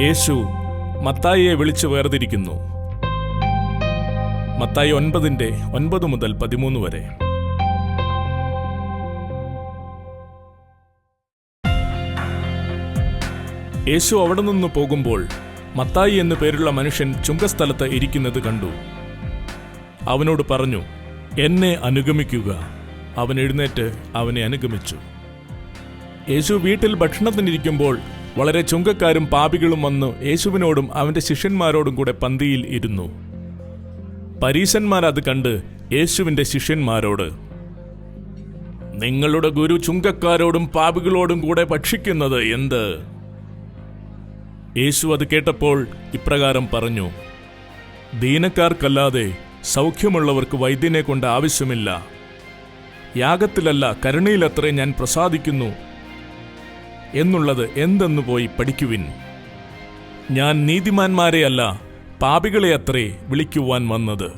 യേശു മത്തായിയെ വിളിച്ചു വേർതിരിക്കുന്നു. മത്തായി 9:9 മുതൽ 13 വരെ. യേശു അവിടെ നിന്ന് പോകുമ്പോൾ മത്തായി എന്നു പേരുള്ള മനുഷ്യൻ ചുങ്കസ്ഥലത്ത് ഇരിക്കുന്നത് കണ്ടു. അവനോട് പറഞ്ഞു, എന്നെ അനുഗമിക്കുക. അവൻ എഴുന്നേറ്റ് അവനെ അനുഗമിച്ചു. യേശു വീട്ടിൽ ഭക്ഷണത്തിനിരിക്കുമ്പോൾ വളരെ ചുങ്കക്കാരും പാപികളും വന്നു യേശുവിനോടും അവന്റെ ശിഷ്യന്മാരോടും കൂടെ പന്തിയിൽ ഇരുന്നു. പരീശന്മാർ അത് കണ്ട് യേശുവിന്റെ ശിഷ്യന്മാരോട്, നിങ്ങളുടെ ഗുരു ചുങ്കക്കാരോടും പാപികളോടും കൂടെ ഭക്ഷിക്കുന്നത് എന്ത്? യേശു അത് കേട്ടപ്പോൾ ഇപ്രകാരം പറഞ്ഞു, ദീനക്കാർക്കല്ലാതെ സൗഖ്യമുള്ളവർക്ക് വൈദ്യനെ കൊണ്ട് ആവശ്യമില്ല. യാഗത്തിലല്ല കരുണയിലത്രേ ഞാൻ പ്രസാദിക്കുന്നു എന്നുള്ളത് എന്തെന്നു പോയി പഠിക്കുവിൻ. ഞാൻ നീതിമാന്മാരെയല്ല പാപികളെ അത്രേ വിളിക്കുവാൻ വന്നത്.